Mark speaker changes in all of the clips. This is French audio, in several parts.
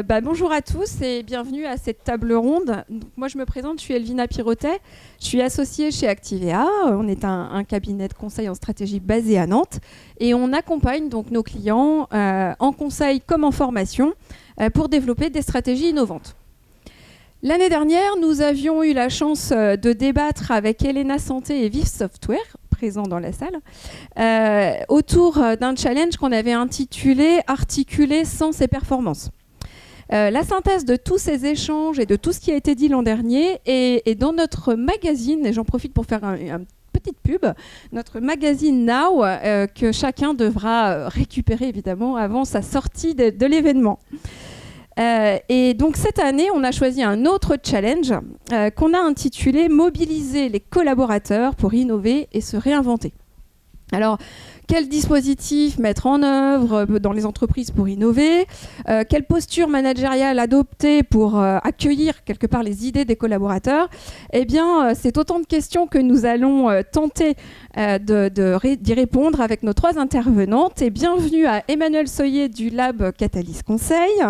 Speaker 1: Bonjour à tous et bienvenue à cette table ronde. Donc, moi, je me présente, je suis Elvina Pirotet. Je suis associée chez Activea. On est un cabinet de conseil en stratégie basé à Nantes et on accompagne donc nos clients en conseil comme en formation pour développer des stratégies innovantes. L'année dernière, nous avions eu la chance de débattre avec Elena Santé et Vive Software, présents dans la salle, autour d'un challenge qu'on avait intitulé « Articuler sens et performance ». La synthèse de tous ces échanges et de tout ce qui a été dit l'an dernier est dans notre magazine, et j'en profite pour faire une petite pub, notre magazine Now, que chacun devra récupérer évidemment avant sa sortie de l'événement. Et donc cette année, on a choisi un autre challenge qu'on a intitulé « Mobiliser les collaborateurs pour innover et se réinventer ». Alors, quel dispositif mettre en œuvre dans les entreprises pour innover ? Quelle posture managériale adopter pour accueillir quelque part les idées des collaborateurs ? Eh bien, c'est autant de questions que nous allons tenter d'y répondre avec nos trois intervenantes. Et bienvenue à Emmanuel Soyer du Lab Catalyse Conseil.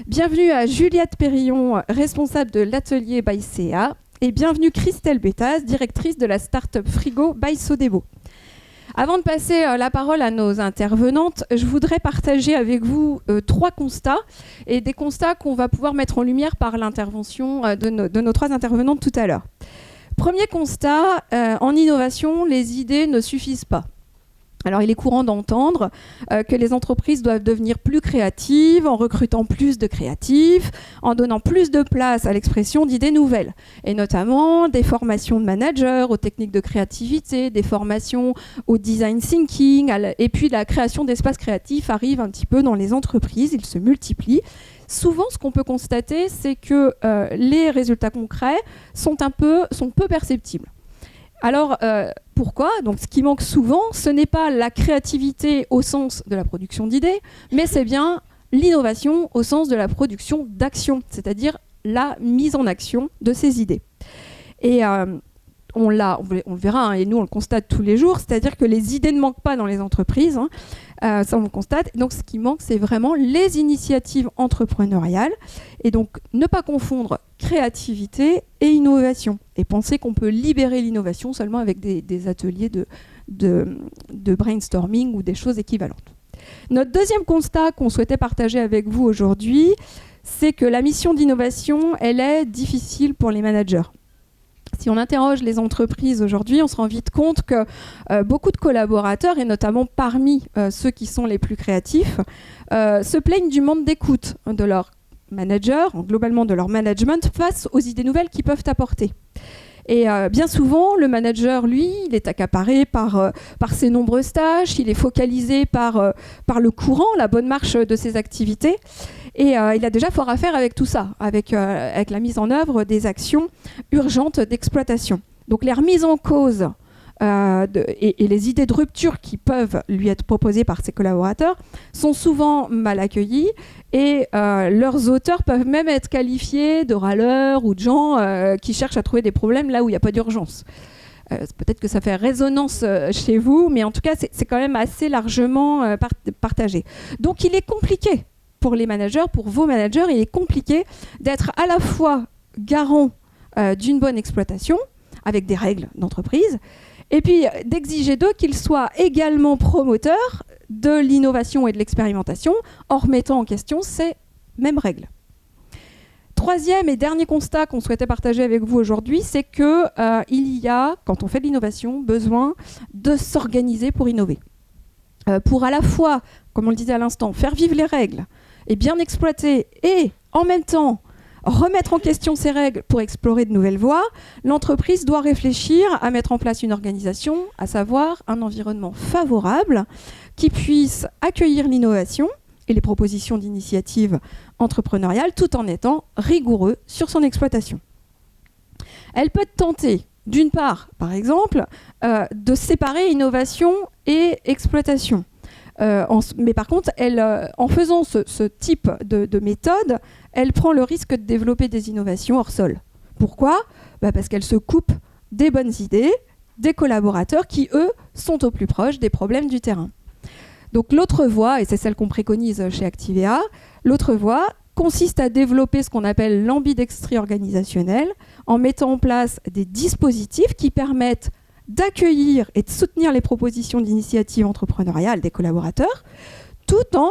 Speaker 1: Bienvenue à Juliette Périllon, responsable de l'atelier by CA. Et bienvenue Christelle Bétaz, directrice de la start-up Frigo by Sodebo. Avant de passer la parole à nos intervenantes, je voudrais partager avec vous trois constats et des constats qu'on va pouvoir mettre en lumière par l'intervention de nos trois intervenantes tout à l'heure. Premier constat, en innovation, les idées ne suffisent pas. Alors, il est courant d'entendre que les entreprises doivent devenir plus créatives, en recrutant plus de créatifs, en donnant plus de place à l'expression d'idées nouvelles. Et notamment des formations de managers aux techniques de créativité, des formations au design thinking, et puis la création d'espaces créatifs arrive un petit peu dans les entreprises, ils se multiplient. Souvent, ce qu'on peut constater, c'est que les résultats concrets sont peu perceptibles. Alors, pourquoi ? Donc, ce qui manque souvent, ce n'est pas la créativité au sens de la production d'idées, mais c'est bien l'innovation au sens de la production d'actions, c'est-à-dire la mise en action de ces idées. Et on le verra, et nous on le constate tous les jours, c'est-à-dire que les idées ne manquent pas dans les entreprises, ça on le constate. Donc ce qui manque, c'est vraiment les initiatives entrepreneuriales, et donc ne pas confondre créativité et innovation, et penser qu'on peut libérer l'innovation seulement avec des ateliers de brainstorming ou des choses équivalentes. Notre deuxième constat qu'on souhaitait partager avec vous aujourd'hui, c'est que la mission d'innovation, elle est difficile pour les managers. Si on interroge les entreprises aujourd'hui, on se rend vite compte que beaucoup de collaborateurs, et notamment parmi ceux qui sont les plus créatifs, se plaignent du manque d'écoute de leurs managers, globalement de leur management, face aux idées nouvelles qu'ils peuvent apporter. Et bien souvent, le manager, lui, il est accaparé par ses nombreuses tâches, il est focalisé par le courant, la bonne marche de ses activités. Et il a déjà fort à faire avec tout ça, avec la mise en œuvre des actions urgentes d'exploitation. Donc les remises en cause et les idées de rupture qui peuvent lui être proposées par ses collaborateurs sont souvent mal accueillies et leurs auteurs peuvent même être qualifiés de râleurs ou de gens qui cherchent à trouver des problèmes là où il n'y a pas d'urgence. Peut-être que ça fait résonance chez vous, mais en tout cas c'est quand même assez largement partagé. Donc il est compliqué pour les managers, pour vos managers, il est compliqué d'être à la fois garant d'une bonne exploitation, avec des règles d'entreprise, et puis d'exiger d'eux qu'ils soient également promoteurs de l'innovation et de l'expérimentation, en remettant en question ces mêmes règles. Troisième et dernier constat qu'on souhaitait partager avec vous aujourd'hui, c'est qu'il y a, quand on fait de l'innovation, besoin de s'organiser pour innover. Pour à la fois, comme on le disait à l'instant, faire vivre les règles, et bien exploiter, et en même temps remettre en question ces règles pour explorer de nouvelles voies, l'entreprise doit réfléchir à mettre en place une organisation, à savoir un environnement favorable qui puisse accueillir l'innovation et les propositions d'initiatives entrepreneuriales tout en étant rigoureux sur son exploitation. Elle peut tenter, d'une part, par exemple, de séparer innovation et exploitation. Mais par contre, en faisant ce type de méthode, elle prend le risque de développer des innovations hors sol. Pourquoi ? Parce qu'elle se coupe des bonnes idées, des collaborateurs qui, eux, sont au plus proche des problèmes du terrain. Donc l'autre voie, et c'est celle qu'on préconise chez Activea, l'autre voie consiste à développer ce qu'on appelle l'ambidextrie organisationnelle en mettant en place des dispositifs qui permettent d'accueillir et de soutenir les propositions d'initiative entrepreneuriale des collaborateurs tout en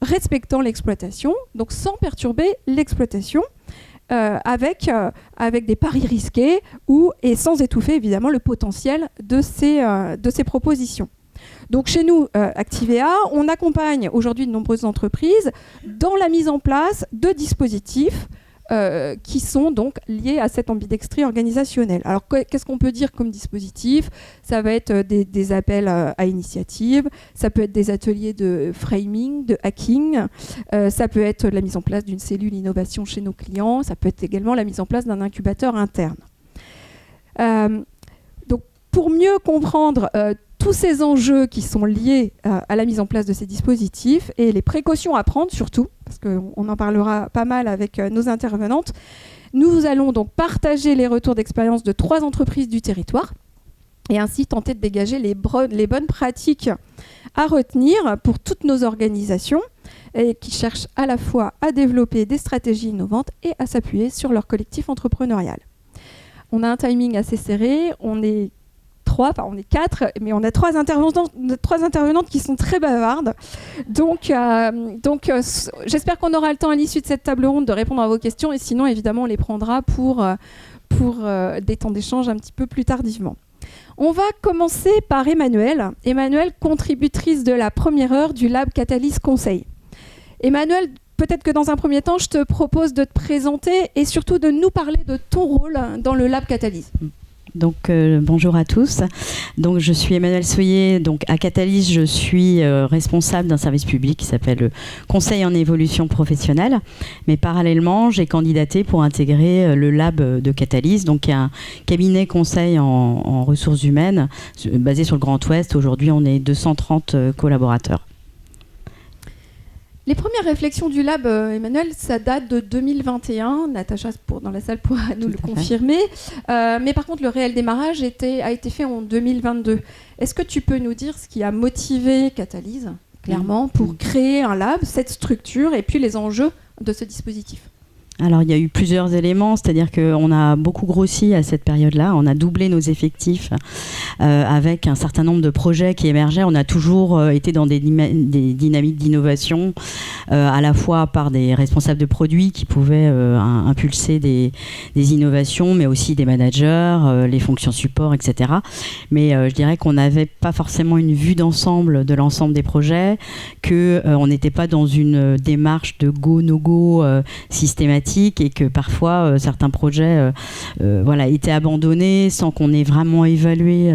Speaker 1: respectant l'exploitation, donc sans perturber l'exploitation, avec des paris risqués et sans étouffer évidemment le potentiel de ces propositions. Donc chez nous, Activea, on accompagne aujourd'hui de nombreuses entreprises dans la mise en place de dispositifs qui sont donc liés à cette ambidextrie organisationnelle. Alors qu'est-ce qu'on peut dire comme dispositif ? Ça va être des appels à initiative, ça peut être des ateliers de framing, de hacking, ça peut être la mise en place d'une cellule innovation chez nos clients, ça peut être également la mise en place d'un incubateur interne. Donc pour mieux comprendre tous ces enjeux qui sont liés à la mise en place de ces dispositifs et les précautions à prendre surtout, parce qu'on en parlera pas mal avec nos intervenantes, nous allons donc partager les retours d'expérience de 3 entreprises du territoire et ainsi tenter de dégager les bonnes pratiques à retenir pour toutes nos organisations et qui cherchent à la fois à développer des stratégies innovantes et à s'appuyer sur leur collectif entrepreneurial. On a un timing assez serré, on est 4, mais on a 3 intervenantes qui sont très bavardes. Donc j'espère qu'on aura le temps à l'issue de cette table ronde de répondre à vos questions et sinon, évidemment, on les prendra pour des temps d'échange un petit peu plus tardivement. On va commencer par Emmanuelle. Emmanuelle, contributrice de la première heure du Lab Catalyse Conseil. Emmanuelle, peut-être que dans un premier temps, je te propose de te présenter et surtout de nous parler de ton rôle dans le Lab Catalyse.
Speaker 2: Donc bonjour à tous. Donc je suis Emmanuelle Soyer. Donc à Catalyse, je suis responsable d'un service public qui s'appelle Conseil en évolution professionnelle. Mais parallèlement, j'ai candidaté pour intégrer le lab de Catalyse, donc un cabinet conseil en ressources humaines basé sur le Grand Ouest. Aujourd'hui, on est 230 collaborateurs.
Speaker 1: Les premières réflexions du Lab, Emmanuel, ça date de 2021. Natacha, dans la salle, pourra nous le confirmer. Mais par contre, le réel démarrage a été fait en 2022. Est-ce que tu peux nous dire ce qui a motivé Catalyse, clairement, pour créer un lab, cette structure, et puis les enjeux de ce dispositif ?
Speaker 2: Alors, il y a eu plusieurs éléments, c'est-à-dire qu'on a beaucoup grossi à cette période-là. On a doublé nos effectifs avec un certain nombre de projets qui émergeaient. On a toujours été dans des dynamiques d'innovation, à la fois par des responsables de produits qui pouvaient impulser des innovations, mais aussi des managers, les fonctions support, etc. Mais je dirais qu'on n'avait pas forcément une vue d'ensemble de l'ensemble des projets, qu'on n'était pas dans une démarche de go, no-go systématique, et que parfois certains projets étaient abandonnés sans qu'on ait vraiment évalué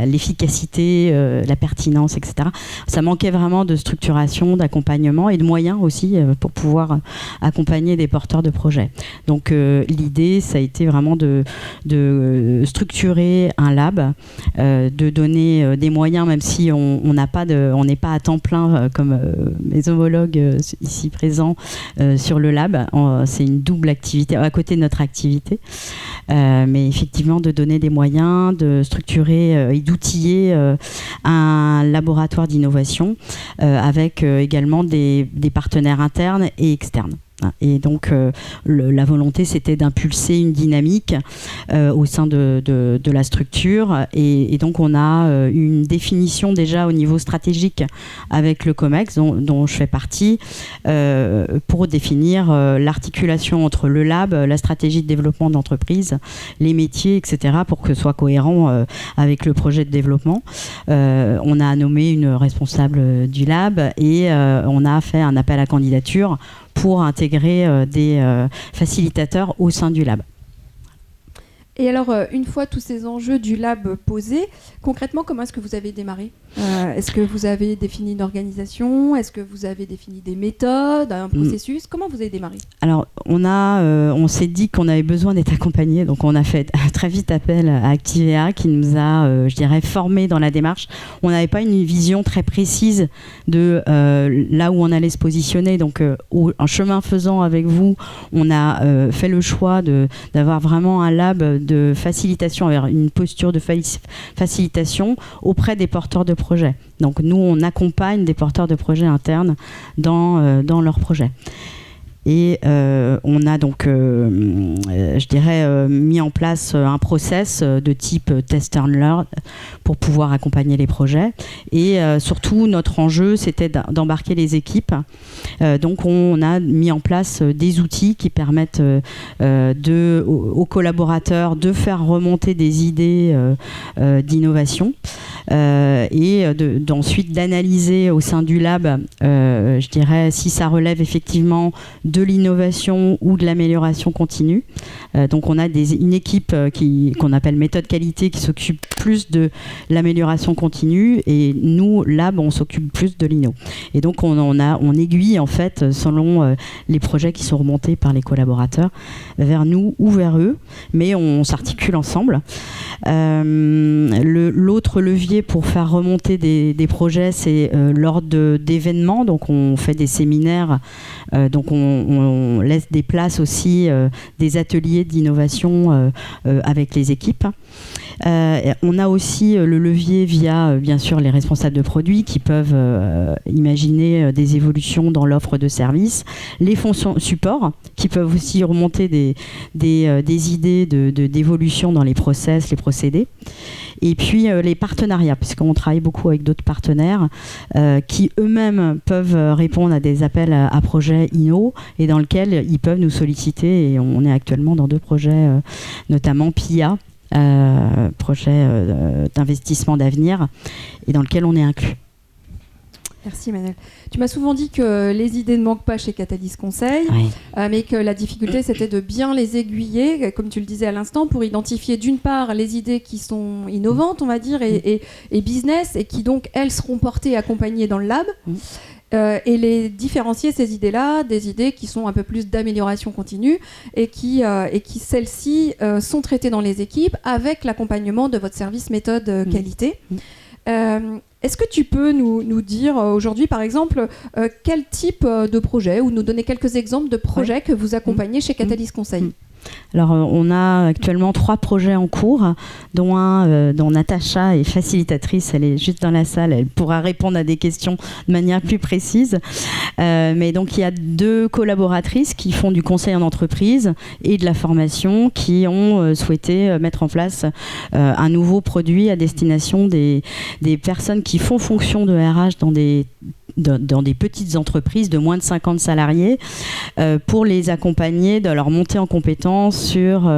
Speaker 2: l'efficacité, la pertinence, etc. Ça manquait vraiment de structuration, d'accompagnement et de moyens aussi pour pouvoir accompagner des porteurs de projets. Donc l'idée, ça a été vraiment de structurer un lab, de donner des moyens, même si on n'est pas à temps plein comme mes homologues ici présents sur le lab. C'est une double activité à côté de notre activité, mais effectivement de donner des moyens, de structurer et d'outiller un laboratoire d'innovation avec également des partenaires internes et externes. Et donc la volonté, c'était d'impulser une dynamique au sein de la structure, et donc on a une définition déjà au niveau stratégique avec le COMEX dont je fais partie, pour définir l'articulation entre le lab, la stratégie de développement d'entreprise, les métiers, etc., pour que ce soit cohérent avec le projet de développement. On a nommé une responsable du lab et on a fait un appel à candidature pour intégrer des facilitateurs au sein du lab.
Speaker 1: Et alors, une fois tous ces enjeux du lab posés, concrètement, comment est-ce que vous avez démarré ? Est-ce que vous avez défini une organisation ? Est-ce que vous avez défini des méthodes, un processus ? Comment vous avez démarré ?
Speaker 2: Alors, on s'est dit qu'on avait besoin d'être accompagné, donc on a fait très vite appel à Activea qui nous a, formés dans la démarche. On n'avait pas une vision très précise de là où on allait se positionner, donc en chemin faisant avec vous, on a fait le choix d'avoir vraiment un lab de facilitation, vers une posture de facilitation auprès des porteurs de projets. Donc nous, on accompagne des porteurs de projets internes dans leurs projets. Et on a donc, je dirais, mis en place un process de type test and learn pour pouvoir accompagner les projets. Et surtout, notre enjeu, c'était d'embarquer les équipes. Donc, on a mis en place des outils qui permettent aux collaborateurs de faire remonter des idées d'innovation et d'ensuite d'analyser au sein du lab, je dirais, si ça relève effectivement de l'innovation ou de l'amélioration continue. Donc on a une équipe qu'on appelle méthode qualité qui s'occupe plus de l'amélioration continue, et nous, lab, on s'occupe plus de l'inno. Et donc on aiguille en fait selon les projets qui sont remontés par les collaborateurs vers nous ou vers eux, mais on s'articule ensemble. L'autre levier pour faire remonter des projets, c'est lors d'événements. Donc on fait des séminaires, donc on laisse des places aussi, des ateliers d'innovation avec les équipes. On a aussi le levier via, bien sûr, les responsables de produits qui peuvent imaginer des évolutions dans l'offre de services, les fonctions support qui peuvent aussi remonter des idées d'évolution dans les process, les procédés. Et puis les partenariats, puisqu'on travaille beaucoup avec d'autres partenaires qui eux-mêmes peuvent répondre à des appels à projets inno et dans lesquels ils peuvent nous solliciter. Et on est actuellement dans 2 projets, notamment PIA, projet d'investissement d'avenir, et dans lequel on est inclus.
Speaker 1: Merci Emmanuel. Tu m'as souvent dit que les idées ne manquent pas chez Catalyst Conseil,
Speaker 2: Oui.
Speaker 1: Mais que la difficulté c'était de bien les aiguiller, comme tu le disais à l'instant, pour identifier d'une part les idées qui sont innovantes, on va dire, et business, et qui donc elles seront portées et accompagnées dans le lab. Et les différencier, ces idées-là, des idées qui sont un peu plus d'amélioration continue et qui celles-ci sont traitées dans les équipes avec l'accompagnement de votre service méthode qualité. Est-ce que tu peux nous dire aujourd'hui, par exemple, quel type de projet, ou nous donner quelques exemples de projets que vous accompagnez chez Catalyst Conseil?
Speaker 2: Alors, on a actuellement 3 projets en cours, dont un dont Natacha est facilitatrice. Elle est juste dans la salle. Elle pourra répondre à des questions de manière plus précise. Mais donc, il y a 2 collaboratrices qui font du conseil en entreprise et de la formation, qui ont souhaité mettre en place un nouveau produit à destination des personnes qui font fonction de RH dans des petites entreprises de moins de 50 salariés pour les accompagner dans leur montée en compétences sur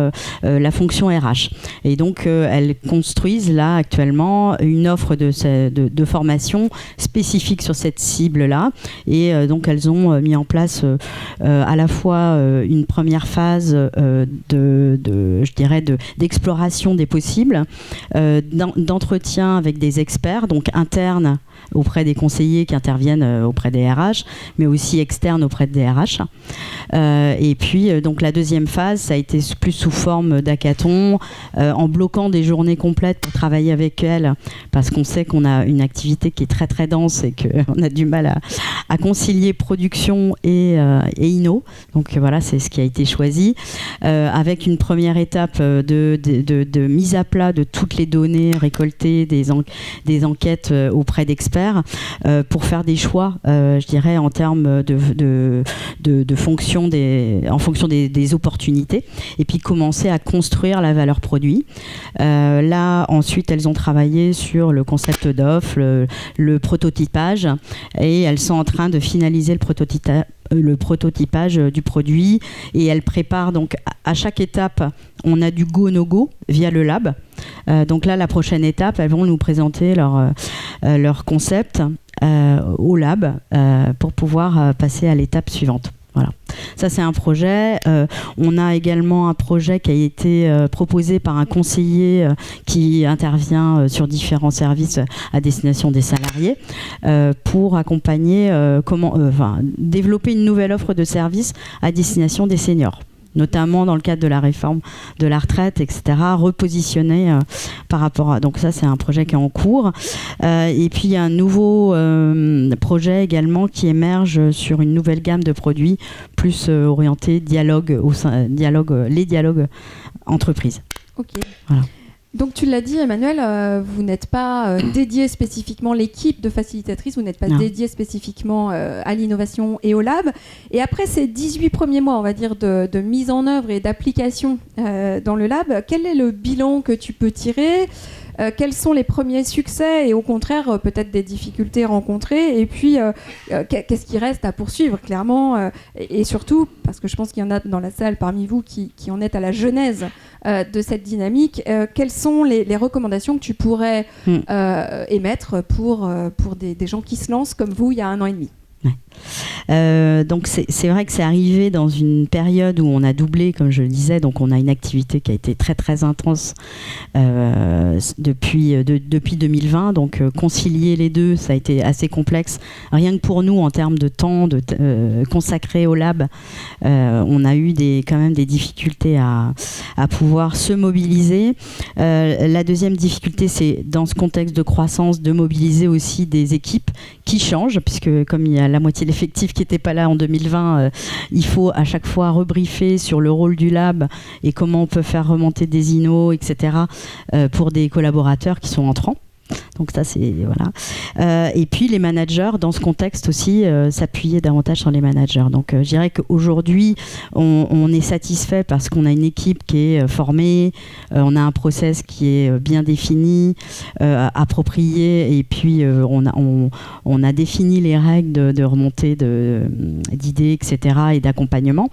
Speaker 2: la fonction RH. Et donc, elles construisent là actuellement une offre de formation spécifique sur cette cible-là. Et donc, elles ont mis en place à la fois une première phase d'exploration des possibles, d'entretien avec des experts, donc internes auprès des conseillers qui interviennent auprès des RH, mais aussi externes auprès des RH. Et puis, donc la deuxième phase, ça a été plus sous forme d'hackathon, en bloquant des journées complètes pour travailler avec elles, parce qu'on sait qu'on a une activité qui est très très dense et qu'on a du mal à concilier production et inno. Donc voilà, c'est ce qui a été choisi, avec une première étape de mise à plat de toutes les données récoltées, des enquêtes auprès d'experts, pour faire des choix, je dirais, en termes de fonction en fonction des opportunités, et puis commencer à construire la valeur produit. Là, ensuite, elles ont travaillé sur le concept d'offre, le prototypage, et elles sont en train de finaliser le prototypage du produit, et elles préparent donc à chaque étape, on a du go no go via le lab. Donc là, la prochaine étape, elles vont nous présenter leur concept au lab pour pouvoir passer à l'étape suivante. Voilà. Ça, c'est un projet. On a également un projet qui a été proposé par un conseiller qui intervient sur différents services à destination des salariés pour accompagner développer une nouvelle offre de services à destination des seniors, notamment dans le cadre de la réforme de la retraite, etc., repositionner par rapport à... Donc ça, c'est un projet qui est en cours. Et puis, il y a un nouveau projet également qui émerge sur une nouvelle gamme de produits plus orientés dialogue les dialogues entreprises.
Speaker 1: Ok.
Speaker 2: Voilà.
Speaker 1: Donc tu l'as dit Emmanuel, vous n'êtes pas dédié spécifiquement, l'équipe de facilitatrices, vous n'êtes pas dédié spécifiquement à l'innovation et au lab. Et après ces 18 premiers mois, on va dire, de mise en œuvre et d'application dans le lab, quel est le bilan que tu peux tirer ? Quels sont les premiers succès et au contraire peut-être des difficultés rencontrées, et puis qu'est-ce qui reste à poursuivre clairement, et surtout parce que je pense qu'il y en a dans la salle parmi vous qui en êtes à la genèse de cette dynamique, quelles sont les recommandations que tu pourrais émettre pour des gens qui se lancent comme vous il y a 1 an et demi?
Speaker 2: Donc c'est vrai que c'est arrivé dans une période où on a doublé, comme je le disais, donc on a une activité qui a été très très intense depuis 2020, donc concilier les deux, ça a été assez complexe, rien que pour nous en termes de temps consacré au lab. On a eu quand même des difficultés à pouvoir se mobiliser. La deuxième difficulté, c'est dans ce contexte de croissance de mobiliser aussi des équipes qui changent, puisque comme il y a la moitié de l'effectif qui n'était pas là en 2020, il faut à chaque fois rebriefer sur le rôle du lab et comment on peut faire remonter des innos, etc. Pour des collaborateurs qui sont entrants. Donc ça c'est voilà. Et puis les managers dans ce contexte aussi, s'appuyer davantage sur les managers. Donc je dirais qu'aujourd'hui on est satisfait parce qu'on a une équipe qui est formée, on a un process qui est bien défini, approprié, et puis on a défini les règles de remontée d'idées, etc. et d'accompagnement.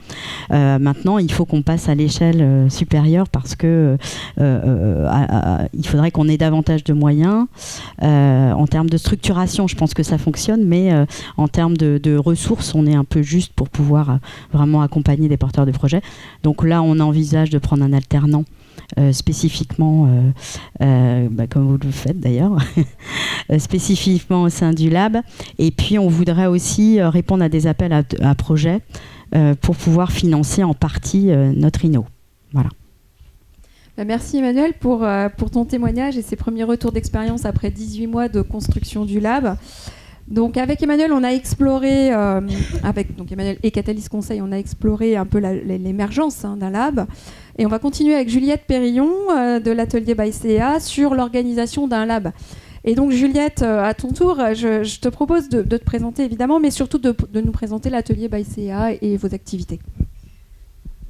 Speaker 2: Maintenant il faut qu'on passe à l'échelle supérieure parce que il faudrait qu'on ait davantage de moyens. En termes de structuration, je pense que ça fonctionne, mais en termes de ressources, on est un peu juste pour pouvoir vraiment accompagner des porteurs de projets. Donc là, on envisage de prendre un alternant spécifiquement, comme vous le faites d'ailleurs, spécifiquement au sein du lab. Et puis, on voudrait aussi répondre à des appels à projets pour pouvoir financer en partie notre inno. Voilà.
Speaker 1: Merci Emmanuel pour ton témoignage et ses premiers retours d'expérience après 18 mois de construction du lab. Donc avec Emmanuel, on a exploré, donc Emmanuel et Catalyse Conseil, on a exploré un peu l'émergence d'un lab. Et on va continuer avec Juliette Périllon de l'atelier by CA sur l'organisation d'un lab. Et donc Juliette, à ton tour, je te propose de te présenter évidemment, mais surtout de nous présenter l'atelier by CA et vos activités.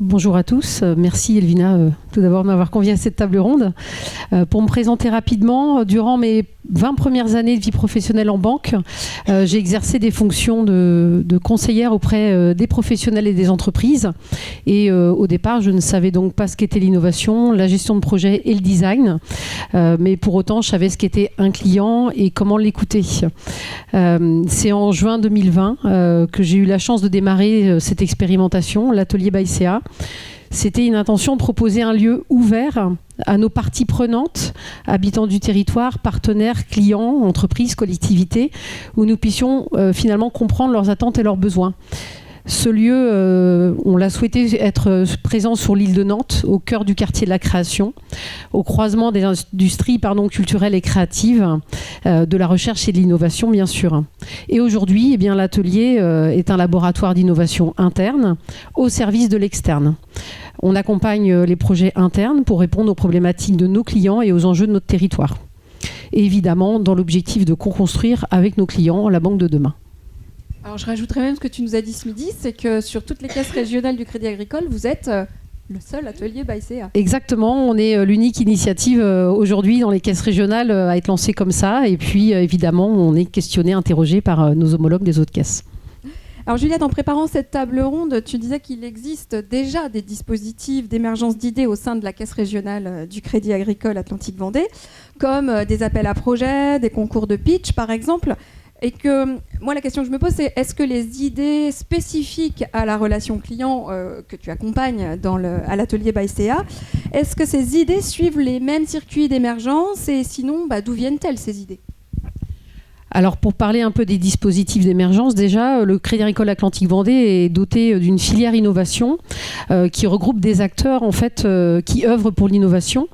Speaker 3: Bonjour à tous, merci Elvina tout d'abord de m'avoir convié à cette table ronde. Pour me présenter rapidement, durant mes 20 premières années de vie professionnelle en banque, j'ai exercé des fonctions de conseillère auprès des professionnels et des entreprises. Et au départ, je ne savais donc pas ce qu'était l'innovation, la gestion de projet et le design. Mais pour autant, je savais ce qu'était un client et comment l'écouter. C'est en juin 2020 que j'ai eu la chance de démarrer cette expérimentation, l'atelier by CA. C'était une intention de proposer un lieu ouvert à nos parties prenantes, habitants du territoire, partenaires, clients, entreprises, collectivités, où nous puissions finalement comprendre leurs attentes et leurs besoins. Ce lieu, on l'a souhaité être présent sur l'île de Nantes, au cœur du quartier de la création, au croisement des industries culturelles et créatives, de la recherche et de l'innovation, bien sûr. Et aujourd'hui, l'atelier est un laboratoire d'innovation interne au service de l'externe. On accompagne les projets internes pour répondre aux problématiques de nos clients et aux enjeux de notre territoire. Et évidemment, dans l'objectif de co-construire avec nos clients la banque de demain.
Speaker 1: Alors je rajouterais même ce que tu nous as dit ce midi, c'est que sur toutes les caisses régionales du Crédit Agricole, vous êtes le seul atelier by CA.
Speaker 3: Exactement, on est l'unique initiative aujourd'hui dans les caisses régionales à être lancée comme ça. Et puis évidemment, on est questionné, interrogé par nos homologues des autres caisses.
Speaker 1: Alors Juliette, en préparant cette table ronde, tu disais qu'il existe déjà des dispositifs d'émergence d'idées au sein de la caisse régionale du Crédit Agricole Atlantique Vendée, comme des appels à projets, des concours de pitch par exemple. Et que moi, la question que je me pose, c'est est-ce que les idées spécifiques à la relation client que tu accompagnes à l'atelier by CA, est-ce que ces idées suivent les mêmes circuits d'émergence et sinon, d'où viennent-elles ces idées ?
Speaker 3: Alors pour parler un peu des dispositifs d'émergence, déjà le Crédit Agricole Atlantique Vendée est doté d'une filière innovation qui regroupe des acteurs en fait qui œuvrent pour l'innovation.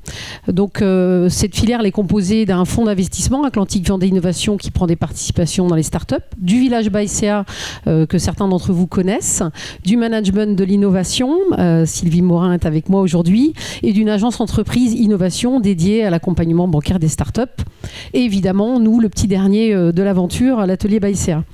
Speaker 3: Donc cette filière elle est composée d'un fonds d'investissement Atlantique Vendée Innovation qui prend des participations dans les startups, du village Baïséa que certains d'entre vous connaissent, du management de l'innovation, Sylvie Morin est avec moi aujourd'hui, et d'une agence entreprise innovation dédiée à l'accompagnement bancaire des startups. Et évidemment, nous, le petit dernier de l'aventure, l'atelier Baïséa.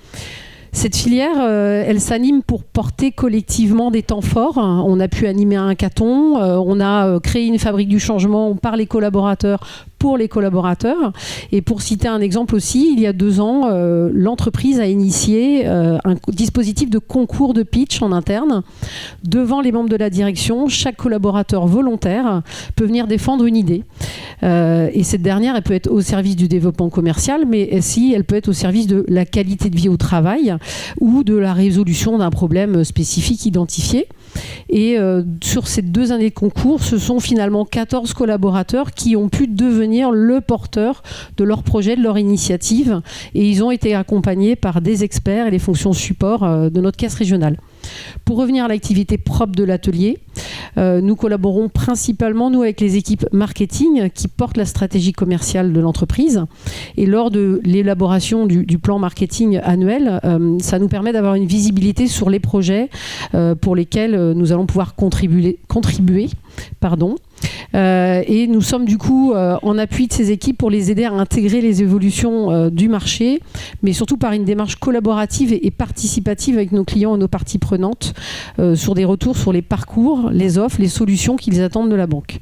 Speaker 3: Cette filière, elle s'anime pour porter collectivement des temps forts. On a pu animer un hackathon, on a créé une fabrique du changement par les collaborateurs, pour les collaborateurs. Et pour citer un exemple aussi, il y a 2 ans, l'entreprise a initié un dispositif de concours de pitch en interne. Devant les membres de la direction, chaque collaborateur volontaire peut venir défendre une idée. Et cette dernière, elle peut être au service du développement commercial, mais aussi elle peut être au service de la qualité de vie au travail ou de la résolution d'un problème spécifique identifié. Et sur ces 2 années de concours, ce sont finalement 14 collaborateurs qui ont pu devenir le porteur de leur projet, de leur initiative. Et ils ont été accompagnés par des experts et les fonctions support de notre caisse régionale. Pour revenir à l'activité propre de l'atelier, nous collaborons principalement avec les équipes marketing qui portent la stratégie commerciale de l'entreprise. Et lors de l'élaboration du plan marketing annuel, ça nous permet d'avoir une visibilité sur les projets pour lesquels nous allons pouvoir contribuer. Et nous sommes du coup en appui de ces équipes pour les aider à intégrer les évolutions du marché, mais surtout par une démarche collaborative et participative avec nos clients et nos parties prenantes sur des retours sur les parcours, les offres, les solutions qu'ils attendent de la banque.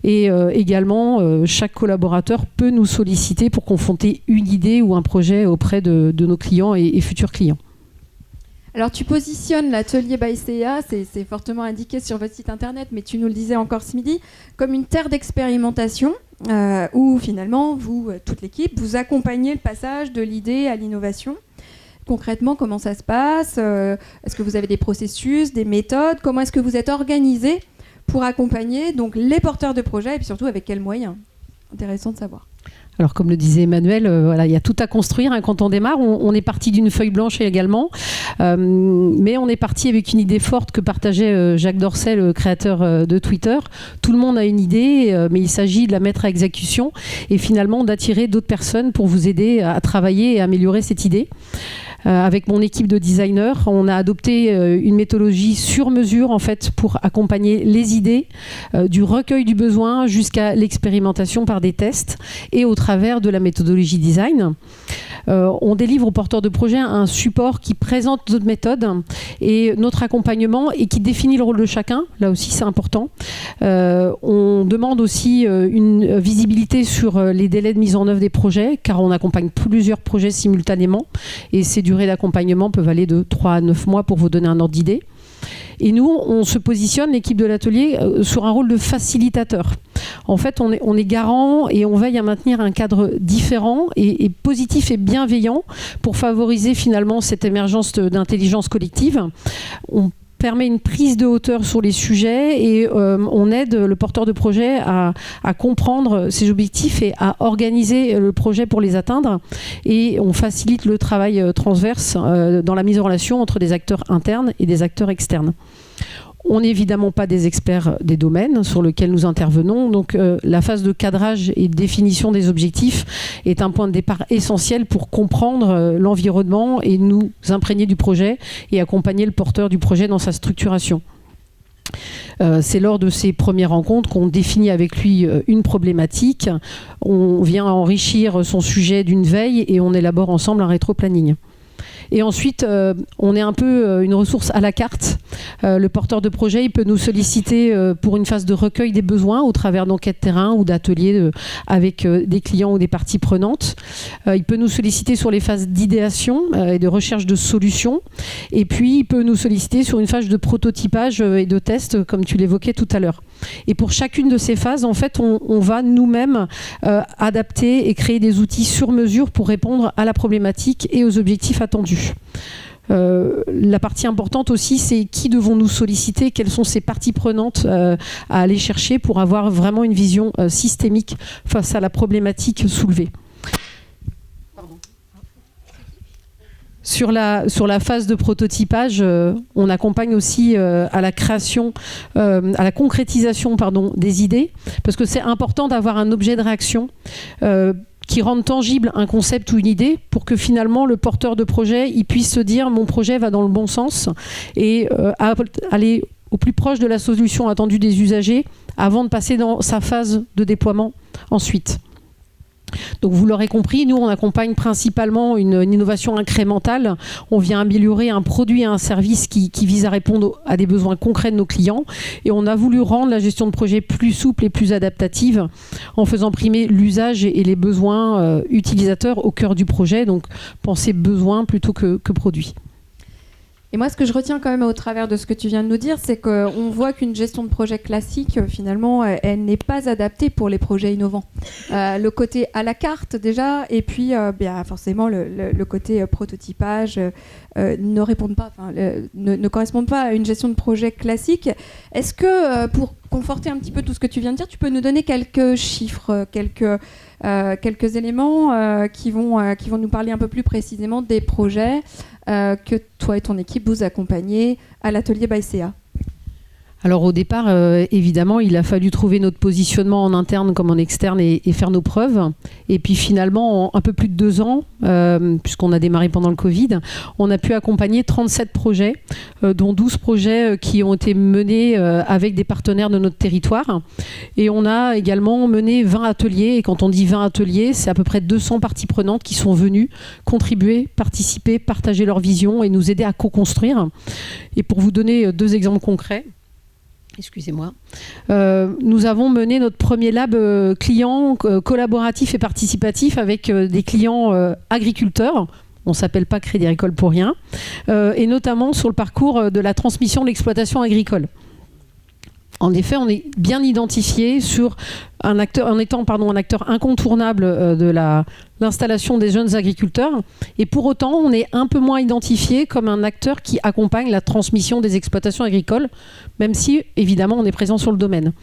Speaker 3: Et également, chaque collaborateur peut nous solliciter pour confronter une idée ou un projet auprès de nos clients et futurs clients.
Speaker 1: Alors tu positionnes l'atelier Baïséa, c'est fortement indiqué sur votre site internet, mais tu nous le disais encore ce midi, comme une terre d'expérimentation où finalement, vous, toute l'équipe, vous accompagnez le passage de l'idée à l'innovation. Concrètement, comment ça se passe ? Est-ce que vous avez des processus, des méthodes ? Comment est-ce que vous êtes organisé pour accompagner donc, les porteurs de projets et puis surtout avec quels moyens ? Intéressant de savoir.
Speaker 3: Alors comme le disait Emmanuel, voilà, il y a tout à construire quand on démarre. On est parti d'une feuille blanche également, mais on est parti avec une idée forte que partageait Jacques Dorsey, le créateur de Twitter. Tout le monde a une idée, mais il s'agit de la mettre à exécution et finalement d'attirer d'autres personnes pour vous aider à travailler et à améliorer cette idée. Avec mon équipe de designers, on a adopté une méthodologie sur mesure en fait pour accompagner les idées du recueil du besoin jusqu'à l'expérimentation par des tests et au travers de la méthodologie design. On délivre aux porteurs de projet un support qui présente notre méthode et notre accompagnement et qui définit le rôle de chacun. Là aussi, c'est important. On demande aussi une visibilité sur les délais de mise en œuvre des projets, car on accompagne plusieurs projets simultanément et ces durées d'accompagnement peuvent aller de 3 à 9 mois pour vous donner un ordre d'idée. Et nous, on se positionne, l'équipe de l'atelier, sur un rôle de facilitateur. En fait, on est garant et on veille à maintenir un cadre différent et positif et bienveillant pour favoriser finalement cette émergence d'intelligence collective. On permet une prise de hauteur sur les sujets et on aide le porteur de projet à comprendre ses objectifs et à organiser le projet pour les atteindre. Et on facilite le travail transverse dans la mise en relation entre des acteurs internes et des acteurs externes. On n'est évidemment pas des experts des domaines sur lesquels nous intervenons, donc la phase de cadrage et de définition des objectifs est un point de départ essentiel pour comprendre l'environnement et nous imprégner du projet et accompagner le porteur du projet dans sa structuration. C'est lors de ces premières rencontres qu'on définit avec lui une problématique, on vient enrichir son sujet d'une veille et on élabore ensemble un rétro-planning. Et ensuite, on est un peu une ressource à la carte. Le porteur de projet, il peut nous solliciter pour une phase de recueil des besoins au travers d'enquêtes terrain ou d'ateliers avec des clients ou des parties prenantes. Il peut nous solliciter sur les phases d'idéation et de recherche de solutions. Et puis, il peut nous solliciter sur une phase de prototypage et de test, comme tu l'évoquais tout à l'heure. Et pour chacune de ces phases, en fait, on va nous-mêmes adapter et créer des outils sur mesure pour répondre à la problématique et aux objectifs attendus. La partie importante aussi, c'est qui devons-nous solliciter, quelles sont ces parties prenantes à aller chercher pour avoir vraiment une vision systémique face à la problématique soulevée. Sur la phase de prototypage, on accompagne aussi à la création, à la concrétisation des idées, parce que c'est important d'avoir un objet de réaction qui rende tangible un concept ou une idée pour que finalement le porteur de projet il puisse se dire mon projet va dans le bon sens et aller au plus proche de la solution attendue des usagers avant de passer dans sa phase de déploiement ensuite. Donc vous l'aurez compris, nous on accompagne principalement une innovation incrémentale. On vient améliorer un produit et un service qui vise à répondre à des besoins concrets de nos clients. Et on a voulu rendre la gestion de projet plus souple et plus adaptative en faisant primer l'usage et les besoins utilisateurs au cœur du projet. Donc penser besoin plutôt que produit.
Speaker 1: Et moi, ce que je retiens quand même au travers de ce que tu viens de nous dire, c'est qu'on voit qu'une gestion de projet classique, finalement, elle n'est pas adaptée pour les projets innovants. Le côté à la carte, déjà, et puis bien, forcément, le côté prototypage ne répondent pas, ne correspondent pas à une gestion de projet classique. Est-ce que, pour conforter un petit peu tout ce que tu viens de dire, tu peux nous donner quelques chiffres, quelques éléments qui vont nous parler un peu plus précisément des projets que toi et ton équipe vous accompagnez à l'atelier by CA?
Speaker 3: Alors au départ, évidemment, il a fallu trouver notre positionnement en interne comme en externe et faire nos preuves. Et puis finalement, en un peu plus de 2 ans, puisqu'on a démarré pendant le Covid, on a pu accompagner 37 projets, dont 12 projets qui ont été menés avec des partenaires de notre territoire. Et on a également mené 20 ateliers. Et quand on dit 20 ateliers, c'est à peu près 200 parties prenantes qui sont venues contribuer, participer, partager leur vision et nous aider à co-construire. Et pour vous donner 2 exemples concrets, excusez-moi. Nous avons mené notre premier lab client collaboratif et participatif avec des clients agriculteurs. On ne s'appelle pas Crédit Agricole pour rien. Et notamment sur le parcours de la transmission de l'exploitation agricole. En effet, on est bien identifié sur un acteur incontournable de l'installation des jeunes agriculteurs. Et pour autant, on est un peu moins identifié comme un acteur qui accompagne la transmission des exploitations agricoles, même si, évidemment, on est présent sur le domaine.